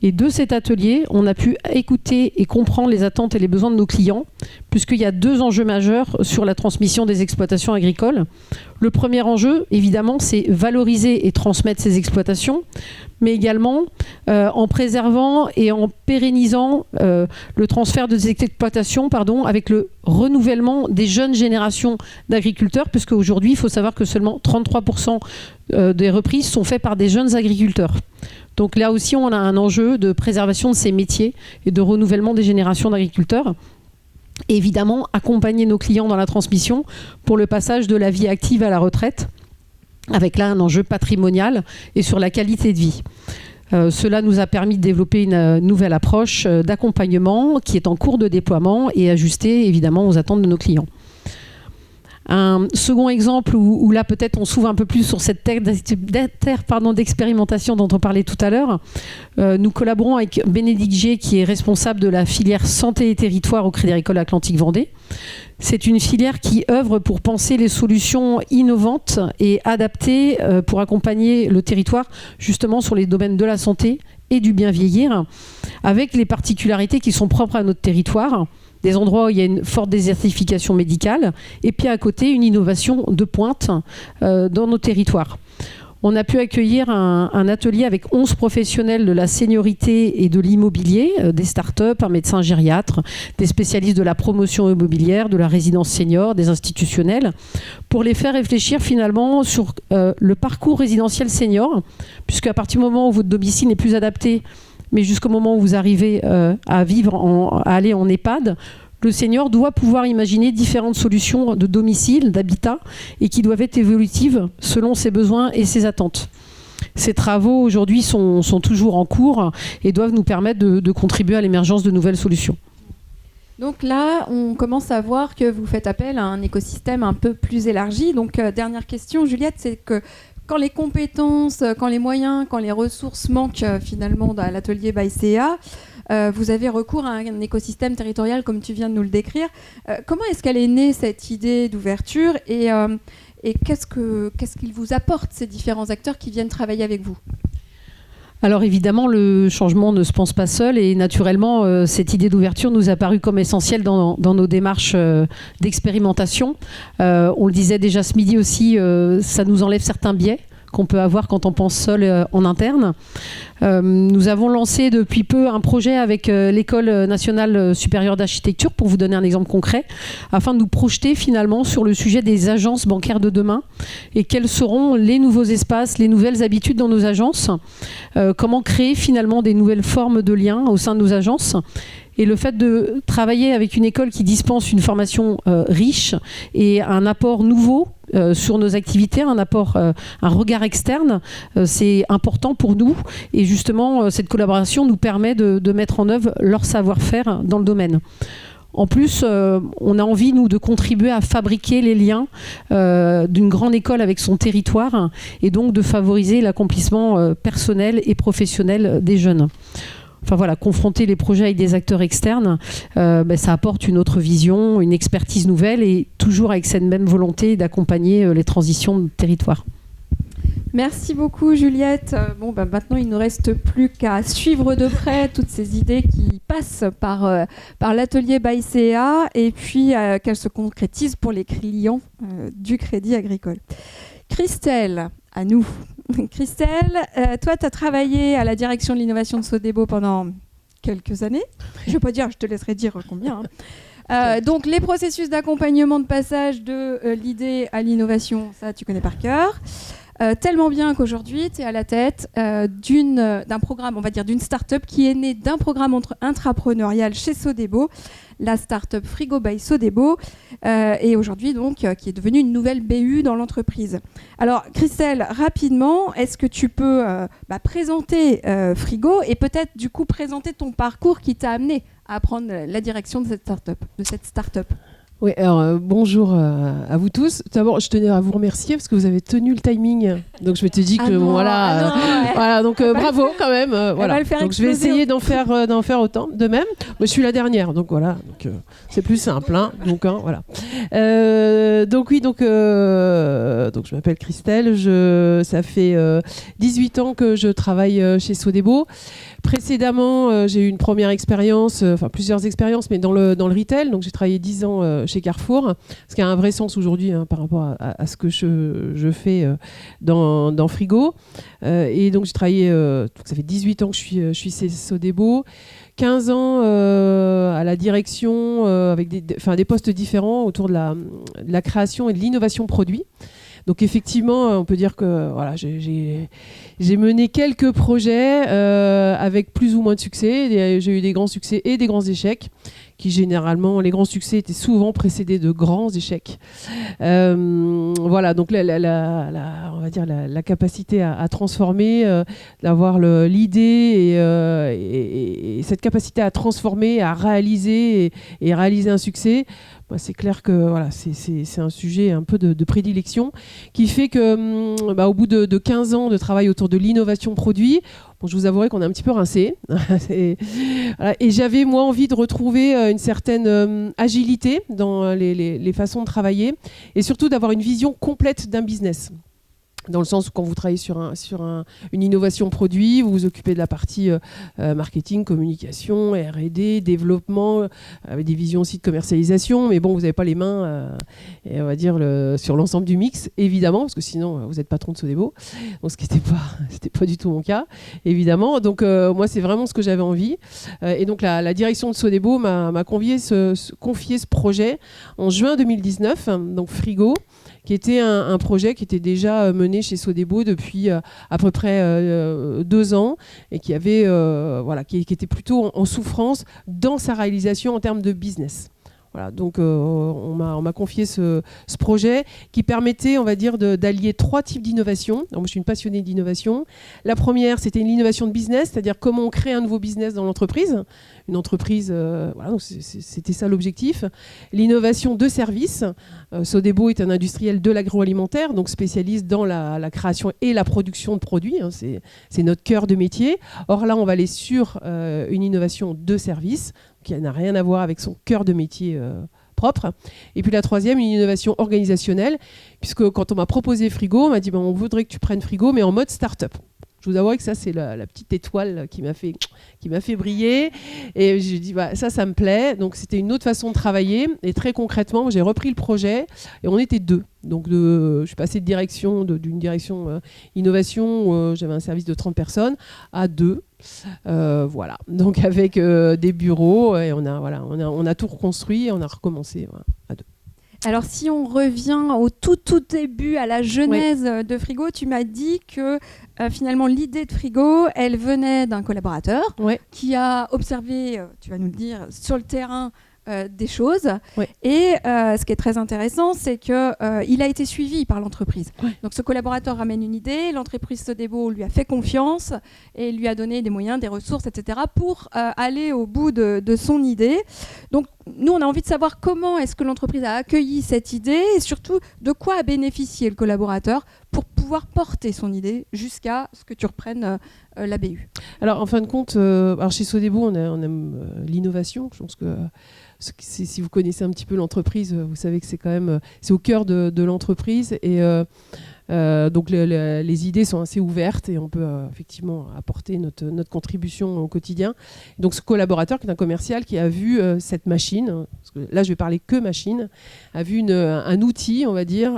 Speaker 3: Et de cet atelier, on a pu écouter et comprendre les attentes et les besoins de nos clients, puisqu'il y a 2 enjeux majeurs sur la transmission des exploitations agricoles. Le premier enjeu, évidemment, c'est valoriser et transmettre ces exploitations, mais également en préservant et en pérennisant le transfert de ces exploitations avec le renouvellement des jeunes générations d'agriculteurs, puisque aujourd'hui, il faut savoir que seulement 33% des reprises sont faites par des jeunes agriculteurs. Donc là aussi, on a un enjeu de préservation de ces métiers et de renouvellement des générations d'agriculteurs. Et évidemment, accompagner nos clients dans la transmission pour le passage de la vie active à la retraite, avec là un enjeu patrimonial et sur la qualité de vie. Cela nous a permis de développer une nouvelle approche d'accompagnement qui est en cours de déploiement et ajustée évidemment aux attentes de nos clients. Un second exemple où là peut-être on s'ouvre un peu plus sur cette terre d'expérimentation dont on parlait tout à l'heure. Nous collaborons avec Bénédicte G qui est responsable de la filière santé et territoire au Crédit Agricole Atlantique Vendée. C'est une filière qui œuvre pour penser les solutions innovantes et adaptées pour accompagner le territoire justement sur les domaines de la santé et du bien vieillir, avec les particularités qui sont propres à notre territoire. Des endroits où il y a une forte désertification médicale, et puis à côté, une innovation de pointe dans nos territoires. On a pu accueillir un atelier avec 11 professionnels de la seniorité et de l'immobilier, des startups, un médecin gériatre, des spécialistes de la promotion immobilière, de la résidence senior, des institutionnels, pour les faire réfléchir finalement sur le parcours résidentiel senior, puisqu'à partir du moment où votre domicile n'est plus adapté, mais jusqu'au moment où vous arrivez à aller en EHPAD, le senior doit pouvoir imaginer différentes solutions de domicile, d'habitat, et qui doivent être évolutives selon ses besoins et ses attentes. Ces travaux aujourd'hui sont toujours en cours et doivent nous permettre de contribuer à l'émergence de nouvelles solutions.
Speaker 1: Donc là, on commence à voir que vous faites appel à un écosystème un peu plus élargi. Donc dernière question, Juliette, c'est que quand les compétences, quand les moyens, quand les ressources manquent finalement à l'atelier by CA, vous avez recours à un écosystème territorial comme tu viens de nous le décrire. Comment est-ce qu'elle est née cette idée d'ouverture et qu'est-ce qu'ils vous apportent ces différents acteurs qui viennent travailler avec vous ?
Speaker 3: Alors évidemment, le changement ne se pense pas seul et naturellement, cette idée d'ouverture nous a paru comme essentielle dans nos démarches d'expérimentation. On le disait déjà ce midi aussi, ça nous enlève certains biais qu'on peut avoir quand on pense seul en interne. Nous avons lancé depuis peu un projet avec l'École nationale supérieure d'architecture, pour vous donner un exemple concret, afin de nous projeter finalement sur le sujet des agences bancaires de demain et quels seront les nouveaux espaces, les nouvelles habitudes dans nos agences, comment créer finalement des nouvelles formes de liens au sein de nos agences. Et le fait de travailler avec une école qui dispense une formation riche et un apport nouveau sur nos activités, un regard externe, c'est important pour nous. Et justement, cette collaboration nous permet de mettre en œuvre leur savoir-faire dans le domaine. En plus, on a envie, nous, de contribuer à fabriquer les liens d'une grande école avec son territoire et donc de favoriser l'accomplissement personnel et professionnel des jeunes. Enfin voilà, confronter les projets avec des acteurs externes, ça apporte une autre vision, une expertise nouvelle et toujours avec cette même volonté d'accompagner les transitions de territoire.
Speaker 1: Merci beaucoup Juliette. Maintenant il ne nous reste plus qu'à suivre de près toutes ces idées qui passent par l'atelier by CA et puis qu'elles se concrétisent pour les clients du Crédit Agricole. Christelle, à nous. Christelle, toi tu as travaillé à la direction de l'innovation de Sodebo pendant quelques années. Je ne vais pas dire, je te laisserai dire combien. Donc les processus d'accompagnement de passage de l'idée à l'innovation, ça tu connais par cœur. Tellement bien qu'aujourd'hui, tu es à la tête d'un programme, on va dire d'une start-up qui est née d'un programme intrapreneurial chez Sodebo, la start-up Frigo by Sodebo, et aujourd'hui donc qui est devenue une nouvelle BU dans l'entreprise. Alors Christelle, rapidement, est-ce que tu peux présenter Frigo et peut-être du coup présenter ton parcours qui t'a amené à prendre la direction de cette start-up?
Speaker 4: Oui, alors bonjour à vous tous. D'abord, je tenais à vous remercier parce que vous avez tenu le timing. Donc je m'étais dit que voilà, donc bravo quand même. Voilà. Donc je vais essayer d'en faire autant de même. Moi, je suis la dernière, donc voilà. Donc c'est plus simple, hein. Donc voilà. Donc je m'appelle Christelle. Ça fait 18 ans que je travaille chez Sodebo. Précédemment, j'ai eu une première expérience, plusieurs expériences, mais dans le retail. Donc j'ai travaillé 10 ans chez Carrefour, ce qui a un vrai sens aujourd'hui par rapport à ce que je fais dans Frigo. Et donc j'ai travaillé, ça fait 18 ans que je suis chez Sodebo, 15 ans à la direction avec des postes différents autour de la création et de l'innovation produit. Donc effectivement, on peut dire que voilà, j'ai mené quelques projets avec plus ou moins de succès. J'ai eu des grands succès et des grands échecs, qui généralement, les grands succès étaient souvent précédés de grands échecs. Voilà, donc on va dire la capacité à transformer, d'avoir l'idée et cette capacité à transformer, à réaliser et réaliser un succès. C'est clair que voilà, c'est un sujet un peu de prédilection qui fait que au bout de 15 ans de travail autour de l'innovation produit, je vous avouerai qu'on a un petit peu rincé. Voilà. Et j'avais, moi, envie de retrouver une certaine agilité dans les façons de travailler et surtout d'avoir une vision complète d'un business. Dans le sens où quand vous travaillez sur une innovation produit, vous vous occupez de la partie marketing, communication, R&D, développement, avec des visions aussi de commercialisation. Mais bon, vous n'avez pas les mains, on va dire, sur l'ensemble du mix, évidemment, parce que sinon, vous êtes patron de Sodebo. Donc, ce qui c'était pas du tout mon cas, évidemment. Donc, moi, c'est vraiment ce que j'avais envie. Et donc, la direction de Sodebo m'a confié ce projet en juin 2019, donc Frigo, qui était un projet qui était déjà mené chez Sodebo depuis à peu près 2 ans et qui avait qui était plutôt en souffrance dans sa réalisation en termes de business. Voilà, donc on m'a confié ce projet qui permettait, on va dire, d'allier 3 types d'innovation. Moi, je suis une passionnée d'innovation. La première, c'était l'innovation de business, c'est-à-dire comment on crée un nouveau business dans l'entreprise. Une entreprise, voilà, donc c'était ça l'objectif. L'innovation de service. Sodebo est un industriel de l'agroalimentaire, donc spécialiste dans la création et la production de produits. Hein, c'est notre cœur de métier. Or là, on va aller sur une innovation de service qui n'a rien à voir avec son cœur de métier propre. Et puis la troisième, une innovation organisationnelle, puisque quand on m'a proposé Frigo, on m'a dit on voudrait que tu prennes Frigo, mais en mode start-up. Je vous avoue que ça, c'est la petite étoile qui m'a fait briller. Et j'ai dit, ça me plaît. Donc, c'était une autre façon de travailler. Et très concrètement, j'ai repris le projet et on était 2. Donc, je suis passée d'une direction innovation où j'avais un service de 30 personnes à 2. Voilà. Donc, avec des bureaux et on a tout reconstruit et on a recommencé à 2.
Speaker 1: Alors, si on revient au tout début, à la genèse de Frigo, tu m'as dit que finalement, l'idée de Frigo, elle venait d'un collaborateur qui a observé, tu vas nous le dire, sur le terrain, des choses. Et ce qui est très intéressant, c'est qu'il a été suivi par l'entreprise. Donc, ce collaborateur ramène une idée, l'entreprise Sodebo lui a fait confiance et lui a donné des moyens, des ressources, etc. pour aller au bout de son idée. Donc, nous, on a envie de savoir comment est-ce que l'entreprise a accueilli cette idée et surtout de quoi a bénéficié le collaborateur pour pouvoir porter son idée jusqu'à ce que tu reprennes la BU.
Speaker 4: Alors, en fin de compte, chez Sodebo, on aime l'innovation. Je pense que si vous connaissez un petit peu l'entreprise, vous savez que c'est quand même c'est au cœur de l'entreprise et donc les idées sont assez ouvertes et on peut effectivement apporter notre contribution au quotidien. Donc ce collaborateur qui est un commercial qui a vu cette machine, parce que là je vais parler que machine, a vu un outil, on va dire,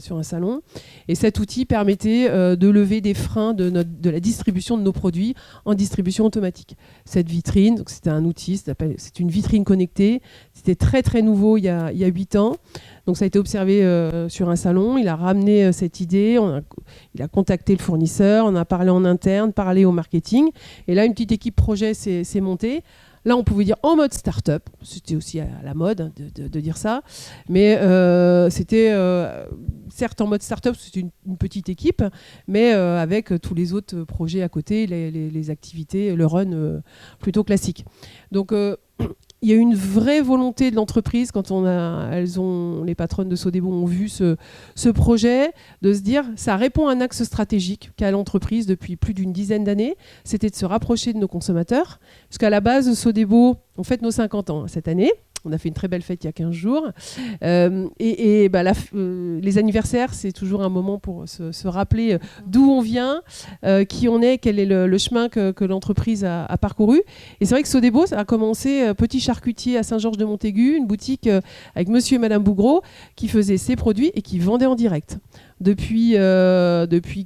Speaker 4: sur un salon, et cet outil permettait de lever des freins de la distribution de nos produits en distribution automatique. Cette vitrine, donc c'était un outil, c'est une vitrine connectée, c'était très très nouveau il y a 8 ans. Donc ça a été observé sur un salon, il a ramené cette idée, il a contacté le fournisseur, on a parlé en interne, parlé au marketing, et là une petite équipe projet s'est montée. Là, on pouvait dire en mode start-up, c'était aussi à la mode de dire ça, mais c'était certes en mode start-up, c'était une petite équipe, mais avec tous les autres projets à côté, les activités, le run plutôt classique. Donc, il y a une vraie volonté de l'entreprise quand les patronnes de Sodebo ont vu ce projet, de se dire ça répond à un axe stratégique qu'a l'entreprise depuis plus d'une dizaine d'années, c'était de se rapprocher de nos consommateurs, parce qu'à la base Sodebo, on fête nos 50 ans cette année. On a fait une très belle fête il y a 15 jours. Les anniversaires, c'est toujours un moment pour se rappeler d'où on vient, qui on est, quel est le chemin que l'entreprise a parcouru. Et c'est vrai que Sodebo, ça a commencé petit charcutier à Saint-Georges-de-Montaigu, une boutique avec monsieur et madame Bougreau qui faisaient ses produits et qui vendaient en direct. Depuis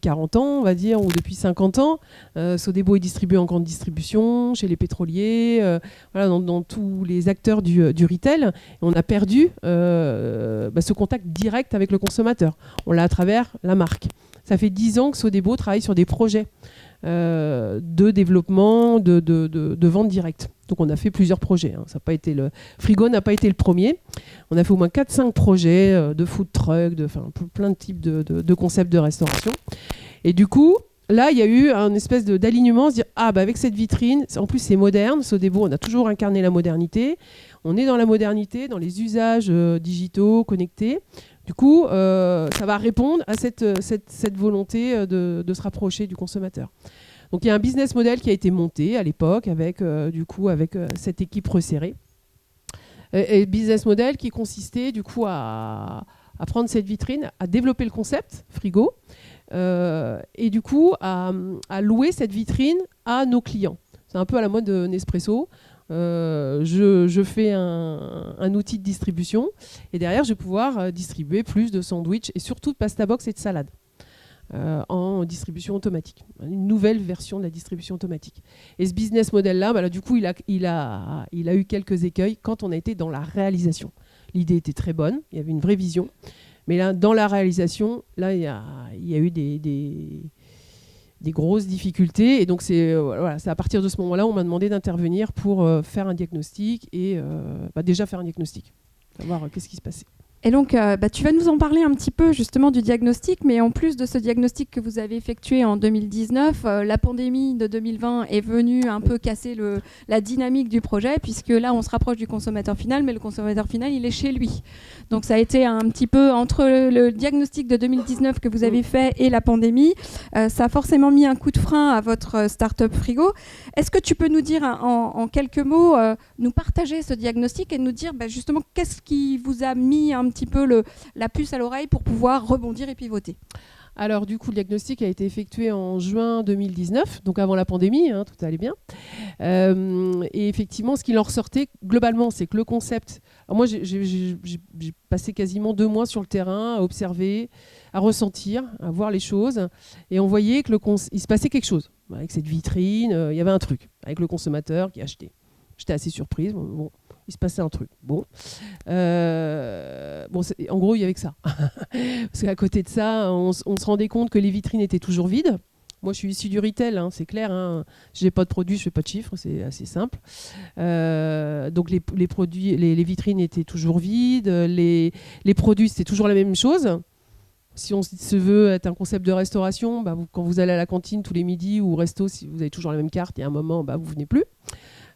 Speaker 4: 40 ans, on va dire, ou depuis 50 ans, Sodebo est distribué en grande distribution, chez les pétroliers, dans tous les acteurs du retail. Et on a perdu ce contact direct avec le consommateur. On l'a à travers la marque. Ça fait 10 ans que Sodebo travaille sur des projets de développement, de vente directe. Donc on a fait plusieurs projets. Ça n'a pas été Frigo n'a pas été le premier. On a fait au moins 4-5 projets de food truck, plein de types de concepts de restauration. Et du coup, là, il y a eu un espèce d'alignement, se dire avec cette vitrine, en plus c'est moderne. Sodebo, on a toujours incarné la modernité. On est dans la modernité, dans les usages digitaux, connectés. Du coup, ça va répondre à cette volonté de se rapprocher du consommateur. Donc il y a un business model qui a été monté à l'époque avec cette équipe resserrée. Et business model qui consistait du coup à prendre cette vitrine, à développer le concept Frigo et du coup à louer cette vitrine à nos clients. C'est un peu à la mode de Nespresso. Je fais un outil de distribution et derrière je vais pouvoir distribuer plus de sandwichs et surtout de pasta box et de salade en distribution automatique, une nouvelle version de la distribution automatique. Et ce business model là, du coup il a eu quelques écueils quand on a été dans la réalisation. L'idée était très bonne, il y avait une vraie vision, mais là dans la réalisation là il y a eu des grosses difficultés et donc c'est à partir de ce moment-là on m'a demandé d'intervenir pour faire un diagnostic et déjà faire un diagnostic, savoir qu'est-ce qui se passait.
Speaker 1: Et donc, tu vas nous en parler un petit peu justement du diagnostic, mais en plus de ce diagnostic que vous avez effectué en 2019, la pandémie de 2020 est venue un peu casser la dynamique du projet, puisque là, on se rapproche du consommateur final, mais le consommateur final, il est chez lui. Donc, ça a été un petit peu entre le diagnostic de 2019 que vous avez fait et la pandémie, ça a forcément mis un coup de frein à votre start-up Frigo. Est-ce que tu peux nous dire en quelques mots, nous partager ce diagnostic et nous dire justement qu'est-ce qui vous a mis un petit peu la puce à l'oreille pour pouvoir rebondir et pivoter?
Speaker 4: Alors du coup, le diagnostic a été effectué en juin 2019, donc avant la pandémie, hein, tout allait bien. Et effectivement, ce qu'il en ressortait globalement, c'est que le concept... Alors moi, j'ai passé quasiment 2 mois sur le terrain à observer, à ressentir, à voir les choses. Et on voyait que il se passait quelque chose. Avec cette vitrine, il y avait un truc avec le consommateur qui achetait. J'étais assez surprise. Bon, il se passait un truc. Bon, en gros, il y avait que ça. Parce qu'à côté de ça, on se rendait compte que les vitrines étaient toujours vides. Moi, je suis issue du retail, hein, c'est clair. Hein. Je n'ai pas de produits, je ne fais pas de chiffres, c'est assez simple. Donc, les produits, les vitrines étaient toujours vides. Les produits, c'était toujours la même chose. Si on se veut être un concept de restauration, quand vous allez à la cantine tous les midis ou au resto, si vous avez toujours la même carte, il y a un moment, vous ne venez plus.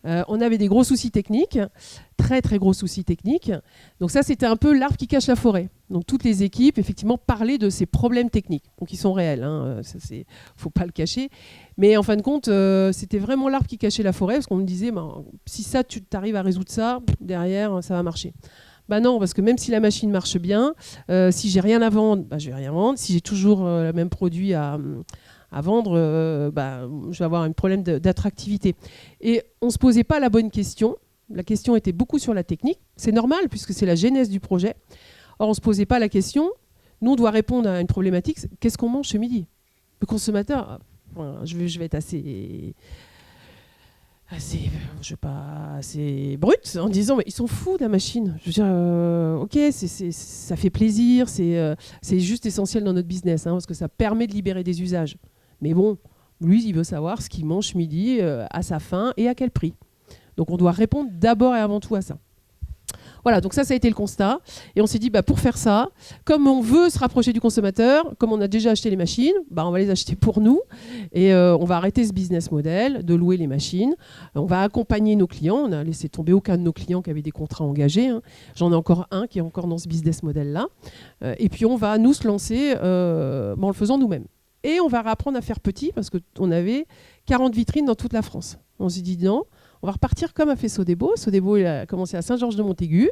Speaker 4: On avait des gros soucis techniques, très très gros soucis techniques. Donc ça, c'était un peu l'arbre qui cache la forêt. Donc toutes les équipes, effectivement, parlaient de ces problèmes techniques. Donc ils sont réels, hein, ça, faut pas le cacher. Mais en fin de compte, c'était vraiment l'arbre qui cachait la forêt, parce qu'on me disait, si ça, tu arrives à résoudre ça, derrière, ça va marcher. Non, parce que même si la machine marche bien, si j'ai rien à vendre, je vais rien vendre. Si j'ai toujours le même produit à vendre, je vais avoir un problème d'attractivité. Et on ne se posait pas la bonne question. La question était beaucoup sur la technique. C'est normal, puisque c'est la genèse du projet. Or, on ne se posait pas la question. Nous, on doit répondre à une problématique. Qu'est-ce qu'on mange ce midi ? Le consommateur, je vais être assez brut en disant mais ils sont fous de la machine. Je veux dire, ok, ça fait plaisir, c'est juste essentiel dans notre business, hein, parce que ça permet de libérer des usages. Mais bon, lui, il veut savoir ce qu'il mange ce midi, à sa faim et à quel prix. Donc on doit répondre d'abord et avant tout à ça. Voilà, donc ça a été le constat. Et on s'est dit, pour faire ça, comme on veut se rapprocher du consommateur, comme on a déjà acheté les machines, on va les acheter pour nous. Et on va arrêter ce business model de louer les machines. On va accompagner nos clients. On n'a laissé tomber aucun de nos clients qui avaient des contrats engagés. Hein. J'en ai encore un qui est encore dans ce business model-là. Et puis on va nous se lancer en le faisant nous-mêmes. Et on va réapprendre à faire petit, parce qu'on avait 40 vitrines dans toute la France. On s'est dit non. On va repartir comme a fait Sodebo. Sodebo, il a commencé à Saint-Georges-de-Montaigu.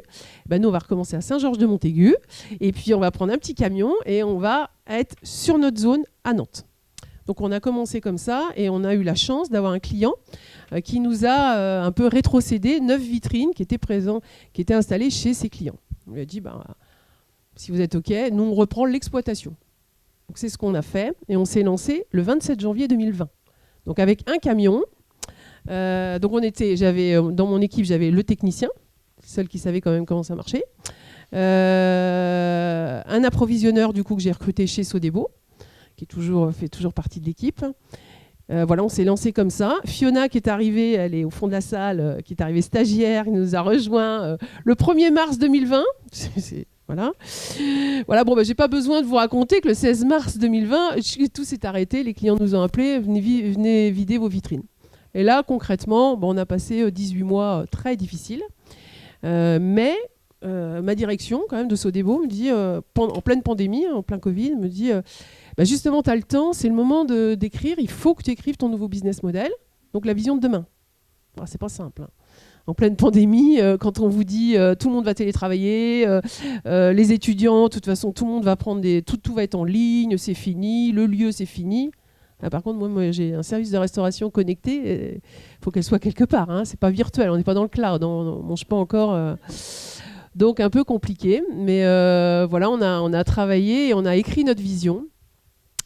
Speaker 4: Nous, on va recommencer à Saint-Georges-de-Montaigu. Et puis, on va prendre un petit camion et on va être sur notre zone à Nantes. Donc, on a commencé comme ça et on a eu la chance d'avoir un client qui nous a un peu rétrocédé 9 vitrines qui étaient installées chez ses clients. On lui a dit, si vous êtes OK, nous, on reprend l'exploitation. Donc, c'est ce qu'on a fait et on s'est lancé le 27 janvier 2020. Donc, avec un camion. Donc dans mon équipe, j'avais le technicien, seul qui savait quand même comment ça marchait, un approvisionneur du coup que j'ai recruté chez Sodebo, qui fait toujours partie de l'équipe. Voilà, on s'est lancé comme ça. Fiona qui est arrivée, elle est au fond de la salle, qui est arrivée stagiaire, qui nous a rejoint le 1er mars 2020. Voilà, j'ai pas besoin de vous raconter que le 16 mars 2020, tout s'est arrêté, les clients nous ont appelés, venez vider vos vitrines. Et là, concrètement, on a passé 18 mois très difficiles. Mais ma direction, quand même, de Sodebo, me dit, en pleine pandémie, en plein Covid, me dit, justement, tu as le temps, c'est le moment d'écrire, il faut que tu écrives ton nouveau business model, donc la vision de demain. C'est pas simple. Hein. En pleine pandémie, quand on vous dit tout le monde va télétravailler, les étudiants, de toute façon, tout le monde va prendre tout va être en ligne, c'est fini, le lieu, c'est fini. Par contre, moi, j'ai un service de restauration connecté. Il faut qu'elle soit quelque part. Hein. C'est pas virtuel. On n'est pas dans le cloud. On mange pas encore. Donc, un peu compliqué. Mais voilà, on a travaillé et on a écrit notre vision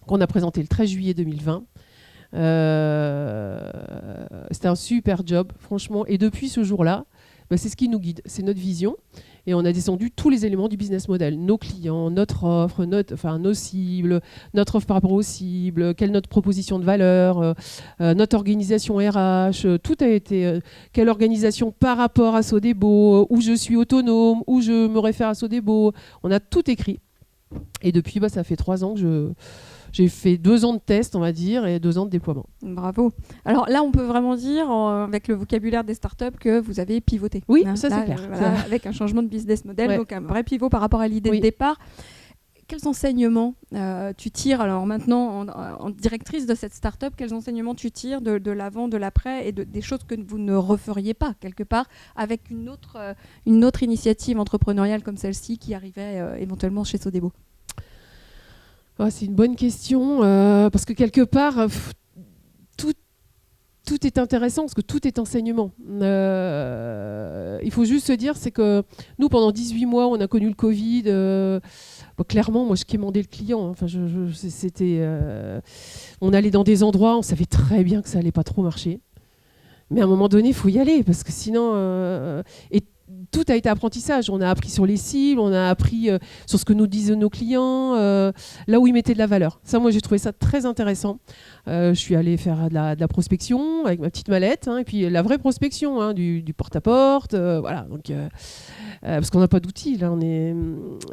Speaker 4: qu'on a présentée le 13 juillet 2020. C'était un super job, franchement. Et depuis ce jour-là, c'est ce qui nous guide. C'est notre vision. Et on a descendu tous les éléments du business model. Nos clients, notre offre, nos cibles, notre offre par rapport aux cibles, quelle est notre proposition de valeur, notre organisation RH, tout a été... quelle organisation par rapport à Sodebo, où je suis autonome, où je me réfère à Sodebo. On a tout écrit. Et depuis, ça fait 3 ans que j'ai fait 2 ans de test, on va dire, et 2 ans de déploiement.
Speaker 1: Bravo. Alors là, on peut vraiment dire, avec le vocabulaire des startups, que vous avez pivoté.
Speaker 4: Oui, ça c'est clair.
Speaker 1: Avec un changement de business model,
Speaker 4: ouais.
Speaker 1: Donc un vrai pivot par rapport à l'idée de départ. Quels enseignements tu tires, alors maintenant, en directrice de cette startup, quels enseignements tu tires de l'avant, de l'après, et des choses que vous ne referiez pas, quelque part, avec une autre initiative entrepreneuriale comme celle-ci qui arrivait éventuellement chez Sodebo?
Speaker 4: C'est une bonne question, parce que quelque part, tout est intéressant, parce que tout est enseignement. Il faut juste se dire, c'est que nous, pendant 18 mois, on a connu le Covid. Clairement, moi, je quémandais le client. Enfin, on allait dans des endroits, on savait très bien que ça allait pas trop marcher. Mais à un moment donné, il faut y aller, parce que sinon... et tout a été apprentissage. On a appris sur les cibles, on a appris sur ce que nous disent nos clients, là où ils mettaient de la valeur. Ça, moi, j'ai trouvé ça très intéressant. Je suis allée faire de la prospection avec ma petite mallette, et puis la vraie prospection, du porte-à-porte, voilà. Donc, parce qu'on n'a pas d'outils, là.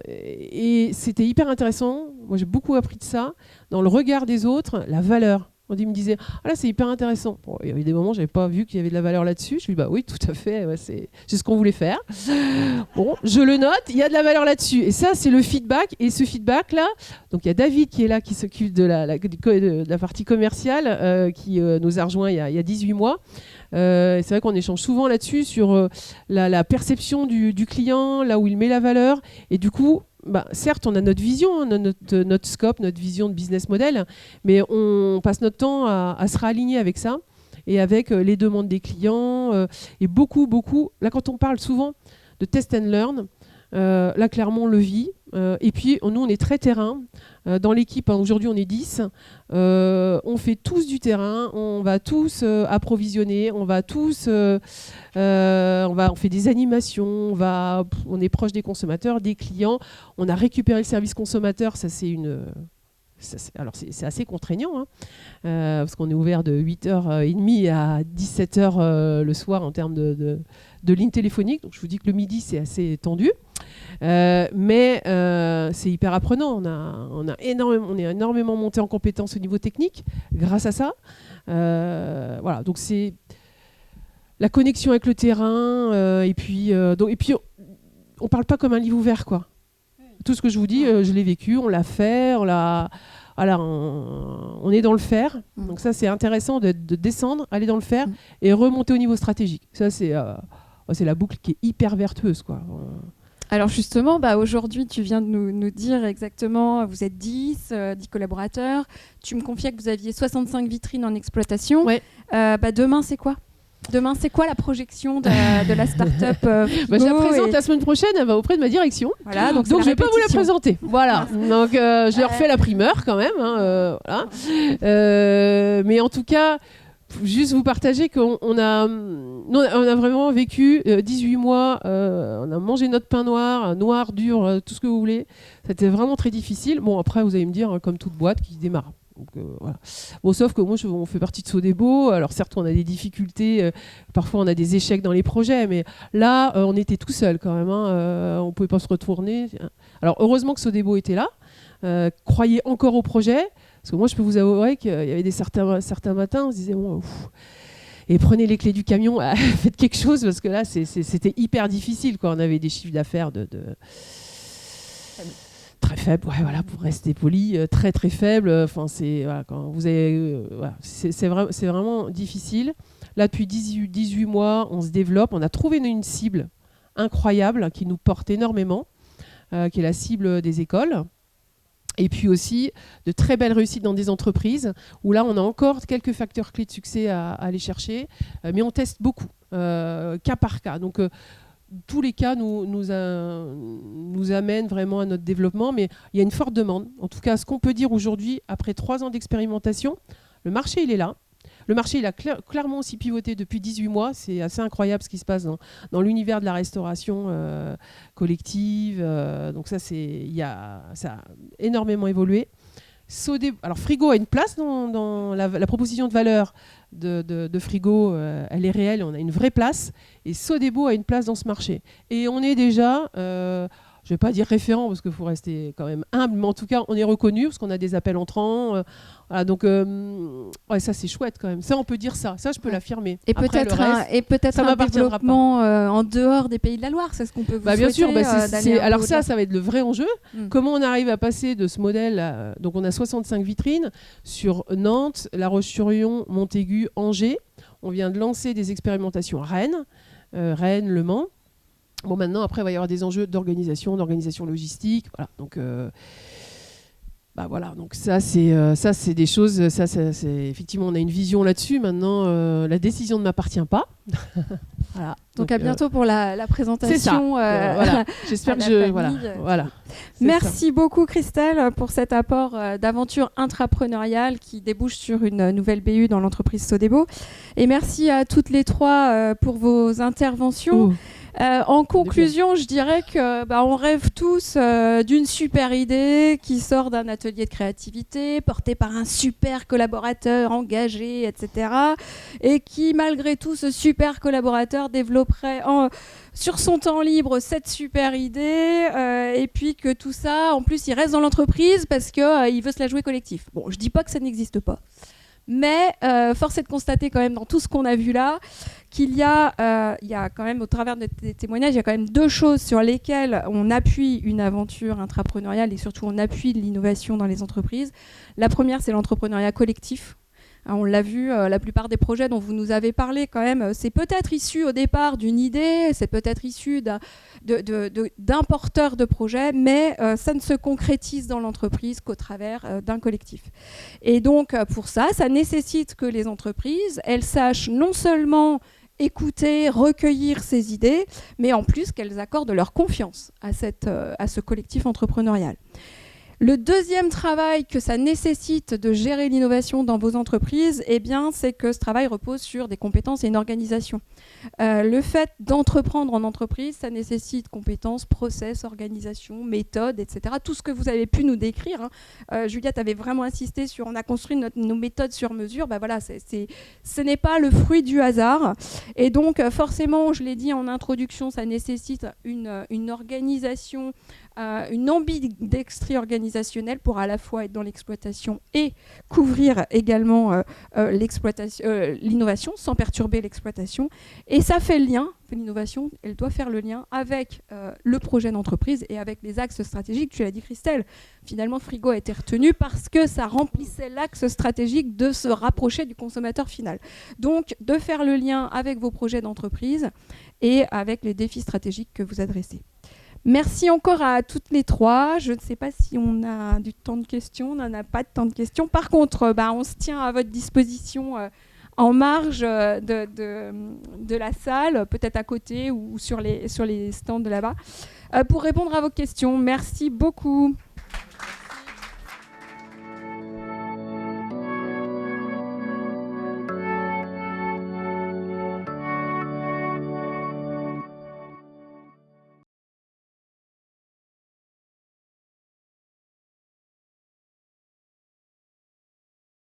Speaker 4: Et c'était hyper intéressant. Moi, j'ai beaucoup appris de ça. Dans le regard des autres, la valeur. On me disait, là c'est hyper intéressant. Bon, il y avait des moments où je n'avais pas vu qu'il y avait de la valeur là-dessus. Je lui dis, oui, tout à fait, c'est ce qu'on voulait faire. Bon, je le note, il y a de la valeur là-dessus. Et ça, c'est le feedback. Et ce feedback-là, donc il y a David qui est là, qui s'occupe de la partie commerciale, qui nous a rejoint il y a 18 mois. C'est vrai qu'on échange souvent là-dessus, sur la perception du client, là où il met la valeur. Et du coup, certes, on a notre vision, notre scope, notre vision de business model, mais on passe notre temps à se réaligner avec ça et avec les demandes des clients. Et beaucoup, là, quand on parle souvent de test and learn, là, clairement, on le vit. Et puis, nous, on est très terrain. Dans l'équipe, aujourd'hui, on est 10. On fait tous du terrain. On va tous approvisionner. On va tous... on fait des animations. On est proche des consommateurs, des clients. On a récupéré le service consommateur. Ça, c'est c'est assez contraignant, parce qu'on est ouvert de 8h30 à 17h le soir en termes de ligne téléphonique. Donc, je vous dis que le midi, c'est assez tendu. Mais c'est hyper apprenant. On est énormément monté en compétences au niveau technique grâce à ça. Voilà, donc c'est la connexion avec le terrain, et puis on parle pas comme un livre ouvert, quoi. Tout ce que je vous dis, je l'ai vécu, on l'a fait, on est dans le faire. Donc ça, c'est intéressant de descendre, aller dans le faire et remonter au niveau stratégique. Ça, c'est la boucle qui est hyper vertueuse, quoi.
Speaker 1: Alors justement, aujourd'hui, tu viens de nous dire exactement, vous êtes 10 collaborateurs. Tu me confiais que vous aviez 65 vitrines en exploitation.
Speaker 4: Ouais.
Speaker 1: Demain, c'est quoi ? Demain, c'est quoi la projection de la start-up
Speaker 4: Je la présente la semaine prochaine, elle va auprès de ma direction.
Speaker 1: Voilà, donc
Speaker 4: je ne vais pas vous la présenter. Voilà. Donc, je leur fais la primeur quand même. Voilà. Mais en tout cas, juste vous partager qu'on a vraiment vécu 18 mois. On a mangé notre pain noir, dur, tout ce que vous voulez. C'était vraiment très difficile. Bon, après, vous allez me dire, comme toute boîte qui démarre. Donc, voilà. Bon, sauf que moi, on fait partie de Sodebo. Alors certes, on a des difficultés. Parfois, on a des échecs dans les projets. Mais là, on était tout seul quand même. On ne pouvait pas se retourner. Alors, heureusement que Sodebo était là. Croyez encore au projet. Parce que moi, je peux vous avouer qu'il y avait certains matins, on se disait, et prenez les clés du camion, faites quelque chose. Parce que là, c'était hyper difficile, quoi. On avait des chiffres d'affaires très faible, voilà, pour rester poli, très très faible. Enfin, c'est vraiment difficile. Là, depuis 18 mois, on se développe. On a trouvé une cible incroyable qui nous porte énormément, qui est la cible des écoles. Et puis aussi de très belles réussites dans des entreprises où là, on a encore quelques facteurs clés de succès à aller chercher, mais on teste beaucoup, cas par cas. Donc, tous les cas nous amènent vraiment à notre développement, mais il y a une forte demande. En tout cas, ce qu'on peut dire aujourd'hui, après 3 ans d'expérimentation, le marché, il est là. Le marché, il a clairement aussi pivoté depuis 18 mois. C'est assez incroyable ce qui se passe dans l'univers de la restauration collective. Donc ça a énormément évolué. Alors Frigo a une place dans la proposition de valeur de Frigo. Elle est réelle, on a une vraie place. Et Sodebo a une place dans ce marché. Et on est déjà... je ne vais pas dire référent parce qu'il faut rester quand même humble, mais en tout cas, on est reconnu parce qu'on a des appels entrants. Voilà, donc, ça, c'est chouette quand même. Ça, on peut dire ça. Ça, je peux l'affirmer.
Speaker 1: Et peut-être un développement en dehors des Pays de la Loire. C'est ce qu'on peut vous souhaiter.
Speaker 4: Bien sûr. Alors ça va être le vrai enjeu. Comment on arrive à passer de ce modèle donc, on a 65 vitrines sur Nantes, La Roche-sur-Yon, Montaigu, Angers. On vient de lancer des expérimentations à Rennes, Le Mans. Bon, maintenant, après, il va y avoir des enjeux d'organisation logistique. Voilà. Donc, voilà, donc ça c'est des choses, c'est effectivement on a une vision là-dessus. Maintenant, la décision ne m'appartient pas.
Speaker 1: Voilà. Donc à bientôt pour la présentation.
Speaker 4: C'est ça. Voilà. J'espère que voilà.
Speaker 1: Merci beaucoup Christelle pour cet apport d'aventure intrapreneuriale qui débouche sur une nouvelle BU dans l'entreprise Sodebo. Et merci à toutes les trois pour vos interventions. En conclusion, je dirais que on rêve tous d'une super idée qui sort d'un atelier de créativité, porté par un super collaborateur engagé, etc. Et qui, malgré tout, ce super collaborateur développerait sur son temps libre cette super idée. Et puis que tout ça, en plus, il reste dans l'entreprise parce qu'il veut se la jouer collectif. Bon, je dis pas que ça n'existe pas. Mais force est de constater quand même dans tout ce qu'on a vu là qu'il y a quand même, au travers des témoignages, il y a quand même deux choses sur lesquelles on appuie une aventure intrapreneuriale et surtout on appuie de l'innovation dans les entreprises. La première, c'est l'entrepreneuriat collectif. On l'a vu, la plupart des projets dont vous nous avez parlé, quand même, c'est peut-être issu au départ d'une idée, c'est peut-être issu d'un porteur de projet, mais ça ne se concrétise dans l'entreprise qu'au travers d'un collectif. Et donc, pour ça nécessite que les entreprises, elles sachent non seulement écouter, recueillir ces idées, mais en plus qu'elles accordent leur confiance à ce collectif entrepreneurial. Le deuxième travail que ça nécessite de gérer l'innovation dans vos entreprises, c'est que ce travail repose sur des compétences et une organisation. Le fait d'entreprendre en entreprise, ça nécessite compétences, process, organisation, méthodes, etc. Tout ce que vous avez pu nous décrire. Juliette avait vraiment insisté sur on a construit nos méthodes sur mesure. Ce n'est pas le fruit du hasard. Et donc, forcément, je l'ai dit en introduction, ça nécessite une organisation, une ambidextrie organisationnelle pour à la fois être dans l'exploitation et couvrir également l'innovation sans perturber l'exploitation. Et ça fait le lien, l'innovation, elle doit faire le lien avec le projet d'entreprise et avec les axes stratégiques. Tu l'as dit Christelle, finalement Frigo a été retenu parce que ça remplissait l'axe stratégique de se rapprocher du consommateur final. Donc de faire le lien avec vos projets d'entreprise et avec les défis stratégiques que vous adressez. Merci encore à toutes les trois. Je ne sais pas si on a du temps de questions. On n'en a pas de temps de questions. Par contre, on se tient à votre disposition en marge de la salle, peut-être à côté ou sur les stands de là-bas, pour répondre à vos questions. Merci beaucoup.